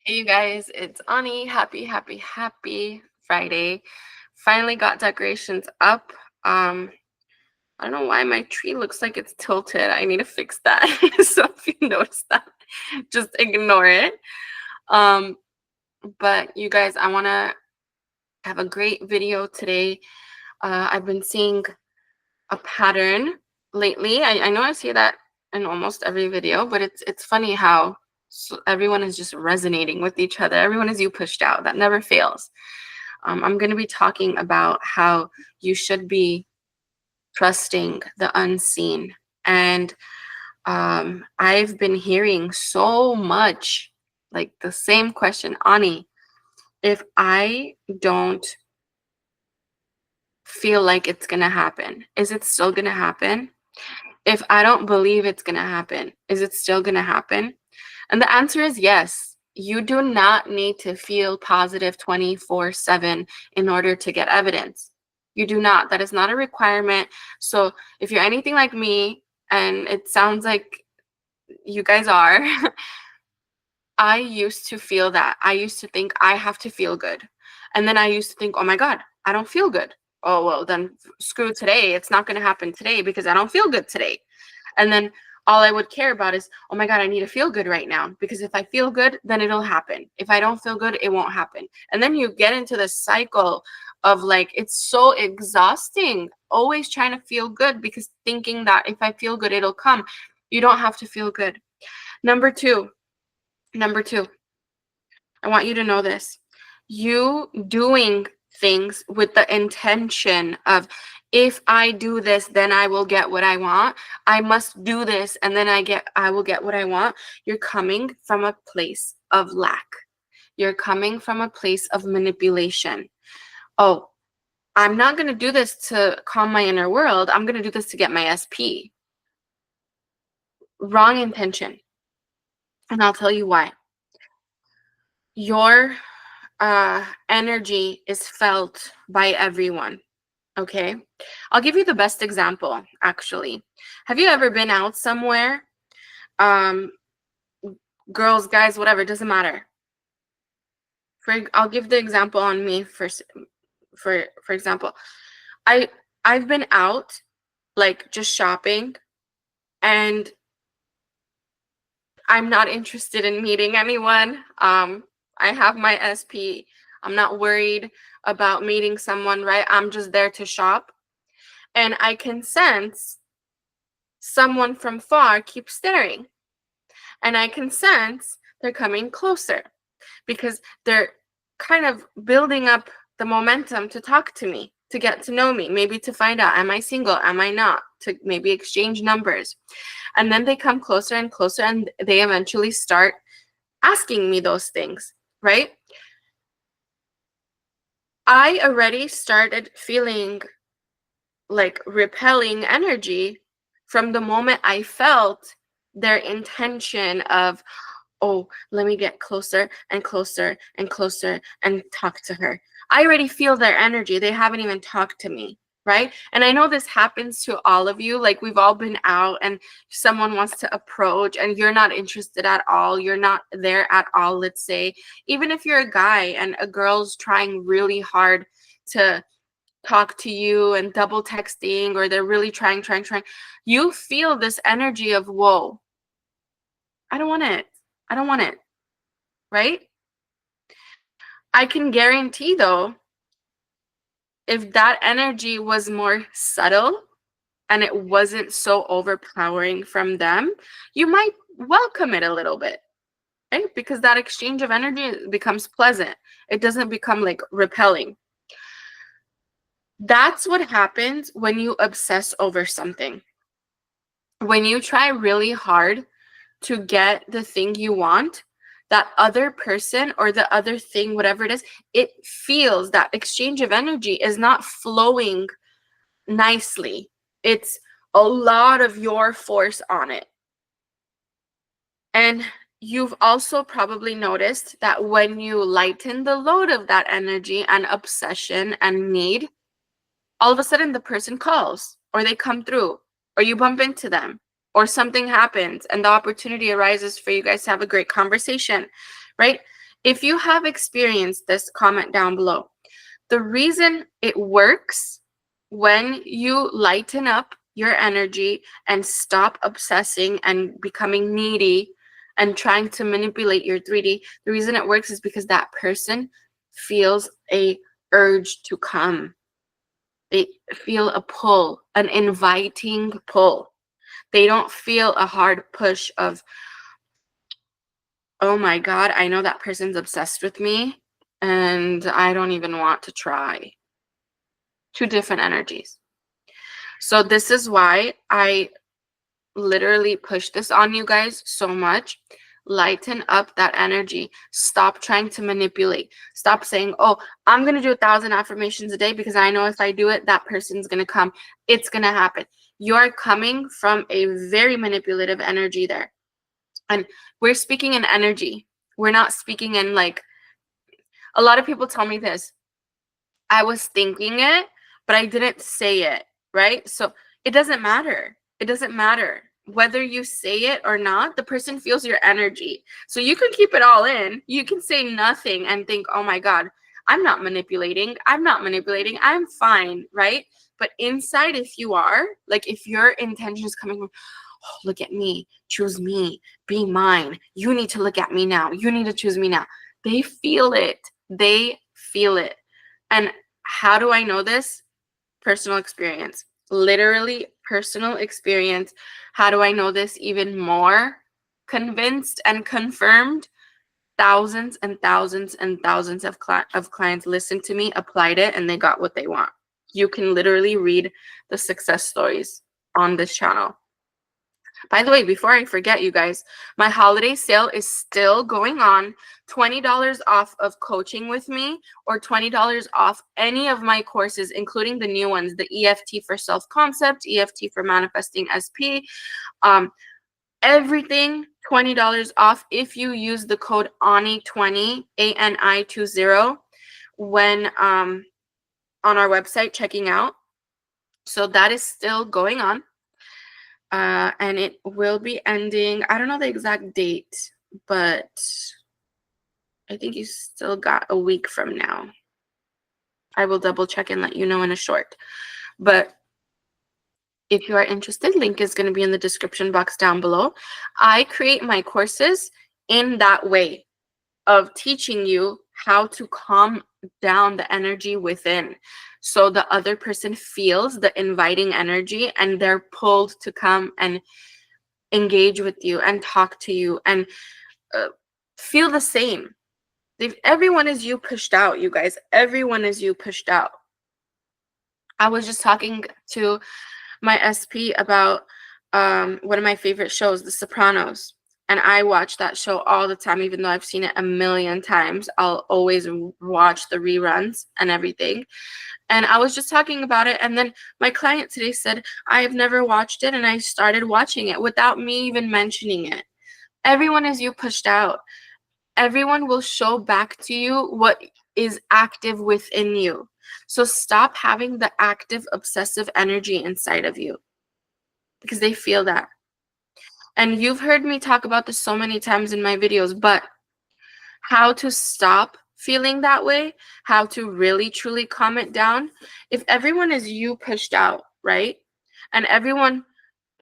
Hey, you guys, it's Ani. Happy Friday. Finally got decorations up. I don't know why my tree looks like it's tilted. I need to fix that. So if you notice that, just ignore it. Um, but you guys, I want to have a great video today. I've been seeing a pattern lately. I know I see that in almost every video, but it's funny how everyone is just resonating with each other. Everyone is you pushed out. That never fails. I'm going to be talking about how you should be trusting the unseen. And I've been hearing so much like the same question, Ani, if I don't feel like it's going to happen, is it still going to happen? If I don't believe it's going to happen, is it still going to happen? And the answer is yes. You do not need to feel positive 24/7 in order to get evidence. You do not. That is not a requirement. So if you're anything like me, and it sounds like you guys are, I used to feel that. I used to think I have to feel good. And then I used to think, oh my God, I don't feel good. Oh, well, then screw today. It's not going to happen today because I don't feel good today. And then all I would care about is, oh my God, I need to feel good right now. Because if I feel good, then it'll happen. If I don't feel good, it won't happen. And then you get into the cycle of like, it's so exhausting, always trying to feel good because thinking that if I feel good, it'll come. You don't have to feel good. Number two, I want you to know this. You doing things with the intention of, if I do this, then I will get what I want. I must do this and then I will get what I want. You're coming from a place of lack. You're coming from a place of manipulation. Oh, I'm not going to do this to calm my inner world. I'm going to do this to get my SP. Wrong intention. And I'll tell you why. Your energy is felt by everyone. Okay. I'll give you the best example, actually. Have you ever been out somewhere? Girls, guys, whatever, it doesn't matter. I'll give the example on me first. For example, I've been out, like just shopping, and I'm not interested in meeting anyone. I have my SP. I'm not worried about meeting someone, right? I'm just there to shop. And I can sense someone from far keeps staring. And I can sense they're coming closer because they're kind of building up the momentum to talk to me, to get to know me, maybe to find out, am I single? Am I not? To maybe exchange numbers. And then they come closer and closer and they eventually start asking me those things, right? I already started feeling like repelling energy from the moment I felt their intention of, oh, let me get closer and closer and closer and talk to her. I already feel their energy. They haven't even talked to me, right? And I know this happens to all of you. Like we've all been out and someone wants to approach and you're not interested at all. You're not there at all, let's say. Even if you're a guy and a girl's trying really hard to talk to you and double texting, or they're really trying, you feel this energy of, whoa, I don't want it, right? I can guarantee though, if that energy was more subtle and it wasn't so overpowering from them, you might welcome it a little bit, right? Because that exchange of energy becomes pleasant. It doesn't become like repelling. That's what happens when you obsess over something. When you try really hard to get the thing you want, that other person or the other thing, whatever it is, it feels that exchange of energy is not flowing nicely. It's a lot of your force on it. And you've also probably noticed that when you lighten the load of that energy and obsession and need, all of a sudden the person calls or they come through or you bump into them or something happens and the opportunity arises for you guys to have a great conversation, right? If you have experienced this, comment down below. The reason it works when you lighten up your energy and stop obsessing and becoming needy and trying to manipulate your 3D, the reason it works is because that person feels a urge to come. They feel a pull, an inviting pull. They don't feel a hard push of, oh my God, I know that person's obsessed with me and I don't even want to try. Two different energies. So this is why I literally push this on you guys so much. Lighten up that energy. Stop trying to manipulate. Stop saying, oh, I'm going to do 1,000 affirmations a day because I know if I do it, that person's going to come. It's going to happen. You're coming from a very manipulative energy there. And we're speaking in energy. We're not speaking in like, a lot of people tell me this. I was thinking it, but I didn't say it, right? So it doesn't matter. It doesn't matter. Whether you say it or not, the person feels your energy. So you can keep it all in. You can say nothing and think, oh my God, I'm not manipulating. I'm not manipulating. I'm fine, right? But inside, if you are, like if your intention is coming from, oh, look at me, choose me, be mine. You need to look at me now. You need to choose me now. They feel it. They feel it. And how do I know this? Personal experience. Literally personal experience. How do I know this even more convinced and confirmed? Thousands and thousands and thousands of clients listened to me, applied it, and they got what they want. You can literally read the success stories on this channel. By the way, before I forget, you guys, my holiday sale is still going on. $20 off of coaching with me, or $20 off any of my courses, including the new ones, the EFT for self-concept, EFT for manifesting SP, everything $20 off if you use the code ANI20, ANI20, when on our website checking out. So that is still going on. And it will be ending, I don't know the exact date, but I think you still got a week from now. I will double check and let you know in a short. But if you are interested, link is going to be in the description box down below. I create my courses in that way of teaching you how to calm down the energy within, so the other person feels the inviting energy and they're pulled to come and engage with you and talk to you and feel the same. Everyone is you pushed out, you guys. Everyone is you pushed out. I was just talking to my SP about one of my favorite shows, The Sopranos. And I watch that show all the time, even though I've seen it a million times. I'll always watch the reruns and everything. And I was just talking about it. And then my client today said, I've never watched it. And I started watching it without me even mentioning it. Everyone is you pushed out. Everyone will show back to you what is active within you. So stop having the active, obsessive energy inside of you, because they feel that. And you've heard me talk about this so many times in my videos, but how to stop feeling that way, how to really truly calm it down. If everyone is you pushed out, right? And everyone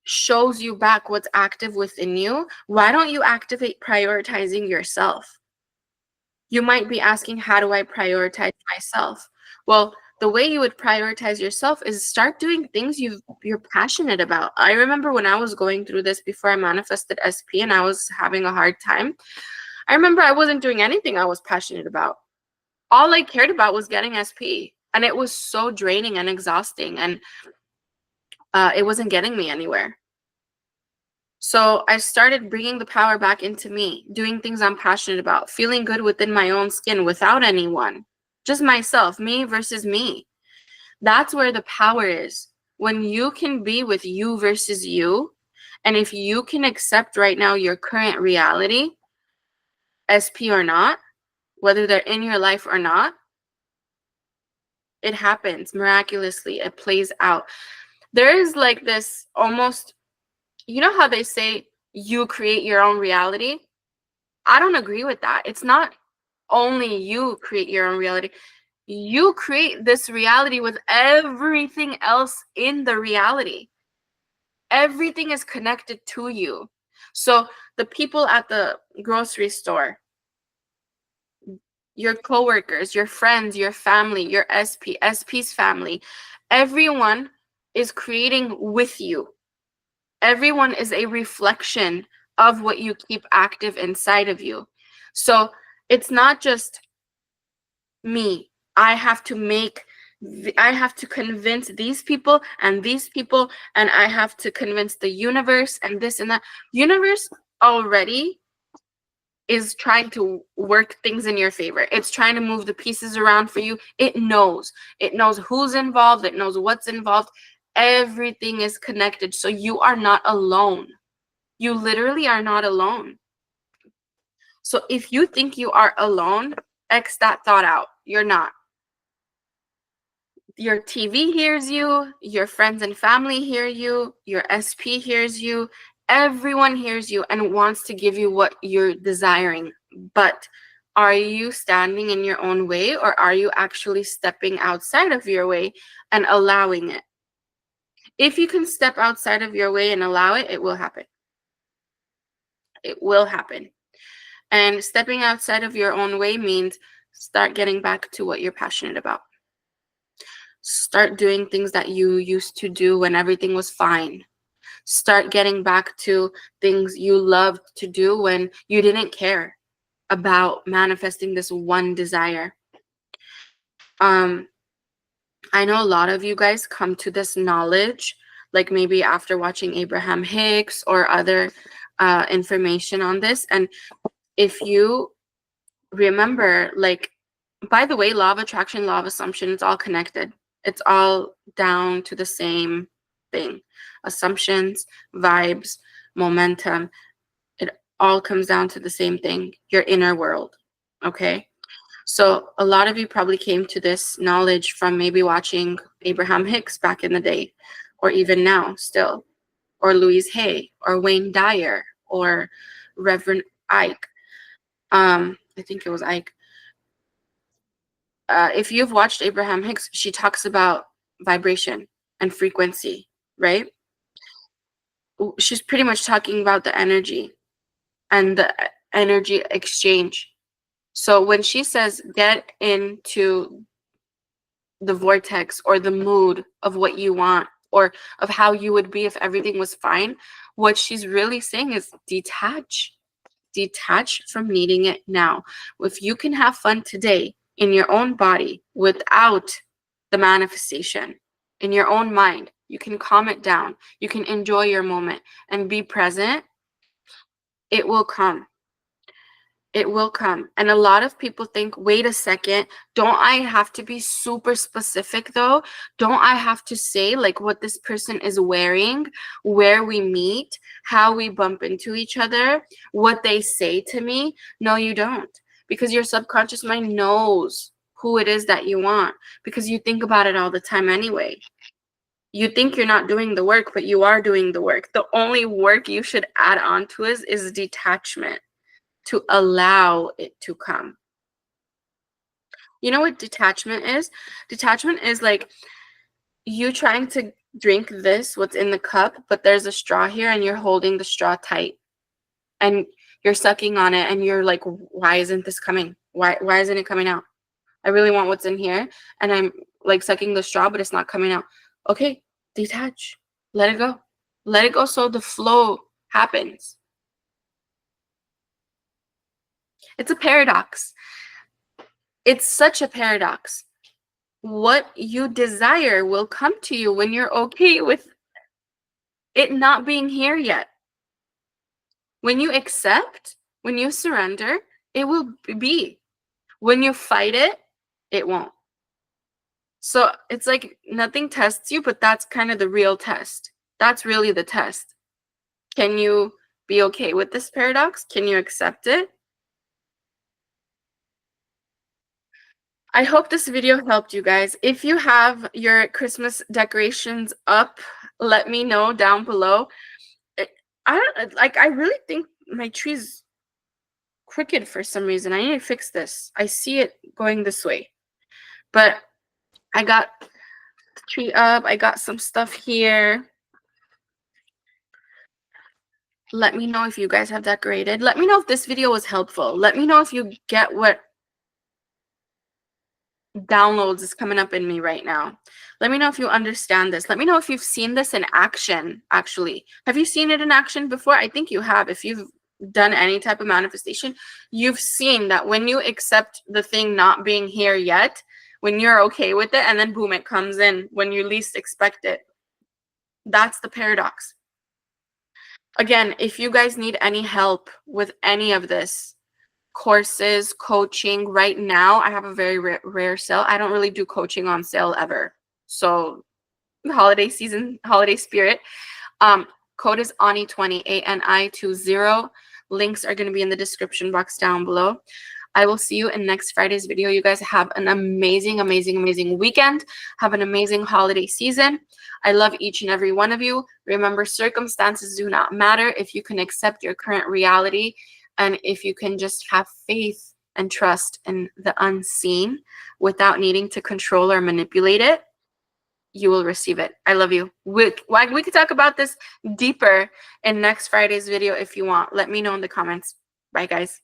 shows you back what's active within you, why don't you activate prioritizing yourself? You might be asking, how do I prioritize myself? Well, the way you would prioritize yourself is start doing things you're passionate about. I remember when I was going through this before I manifested SP and I was having a hard time. I remember I wasn't doing anything I was passionate about. All I cared about was getting SP. And it was so draining and exhausting. And it wasn't getting me anywhere. So I started bringing the power back into me, doing things I'm passionate about, feeling good within my own skin without anyone. Just myself, me versus me. That's where the power is. When you can be with you versus you, and if you can accept right now your current reality, SP or not, whether they're in your life or not, it happens miraculously. It plays out. There is like this almost, you know how they say you create your own reality? I don't agree with that. It's not Only you create your own reality. You create this reality with everything else in the reality. Everything is connected to you. So the people at the grocery store, your coworkers, your friends, your family, your SP's family, everyone is creating with you. Everyone is a reflection of what you keep active inside of you. So it's not just me. I have to convince these people, and I have to convince the universe and this and that. Universe already is trying to work things in your favor. It's trying to move the pieces around for you. It knows who's involved. It knows what's involved. Everything is connected. So you are not alone. You literally are not alone. So if you think you are alone, X that thought out. You're not. Your TV hears you, your friends and family hear you, your SP hears you, everyone hears you and wants to give you what you're desiring. But are you standing in your own way, or are you actually stepping outside of your way and allowing it? If you can step outside of your way and allow it, it will happen. It will happen. And stepping outside of your own way means start getting back to what you're passionate about. Start doing things that you used to do when everything was fine. Start getting back to things you loved to do when you didn't care about manifesting this one desire. I know a lot of you guys come to this knowledge, like maybe after watching Abraham Hicks or other information on this. And if you remember, like, by the way, law of attraction, law of assumption, it's all connected. It's all down to the same thing. Assumptions, vibes, momentum, it all comes down to the same thing, your inner world. Okay? So a lot of you probably came to this knowledge from maybe watching Abraham Hicks back in the day, or even now still, or Louise Hay, or Wayne Dyer, or Reverend Ike. I think it was Ike. If you've watched Abraham Hicks, she talks about vibration and frequency, right? She's pretty much talking about the energy and the energy exchange. So when she says get into the vortex or the mood of what you want, or of how you would be if everything was fine, what she's really saying is detach from needing it now. If you can have fun today in your own body without the manifestation, in your own mind, you can calm it down, you can enjoy your moment and be present, it will come. It will come. And a lot of people think, wait a second, don't I have to be super specific though? Don't I have to say like what this person is wearing, where we meet, how we bump into each other, what they say to me? No, you don't. Because your subconscious mind knows who it is that you want, because you think about it all the time anyway. You think you're not doing the work, but you are doing the work. The only work you should add on to is detachment, to allow it to come. You know what detachment is? Detachment is like you trying to drink what's in the cup, but there's a straw here and you're holding the straw tight and you're sucking on it and you're like, why isn't this coming? Why isn't it coming out? I really want what's in here and I'm like sucking the straw, but it's not coming out. Okay, detach. Let it go. Let it go so the flow happens. It's a paradox. It's such a paradox. What you desire will come to you when you're okay with it not being here yet. When you accept, when you surrender, it will be. When you fight it, it won't. So it's like nothing tests you, but that's kind of the real test. That's really the test. Can you be okay with this paradox? Can you accept it? I hope this video helped you guys. If you have your Christmas decorations up, let me know down below. I really think my tree's crooked for some reason. I need to fix this. I see it going this way. But I got the tree up. I got some stuff here. Let me know if you guys have decorated. Let me know if this video was helpful. Let me know if you get what downloads is coming up in me right now. Let me know if you understand this. Let me know if you've seen this in action, actually. Have you seen it in action before? I think you have. If you've done any type of manifestation, you've seen that when you accept the thing not being here yet, when you're okay with it, and then boom, it comes in when you least expect it. That's the paradox. Again, if you guys need any help with any of this, courses, coaching, right now, I have a very rare sale. I don't really do coaching on sale ever. So holiday season, holiday spirit. Code is ANI20, ANI20. Links are going to be in the description box down below. I will see you in next Friday's video. You guys have an amazing, amazing, amazing weekend. Have an amazing holiday season. I love each and every one of you. Remember, circumstances do not matter if you can accept your current reality and if you can just have faith and trust in the unseen without needing to control or manipulate it. You will receive it. I love you. We could talk about this deeper in next Friday's video if you want. Let me know in the comments. Bye, guys.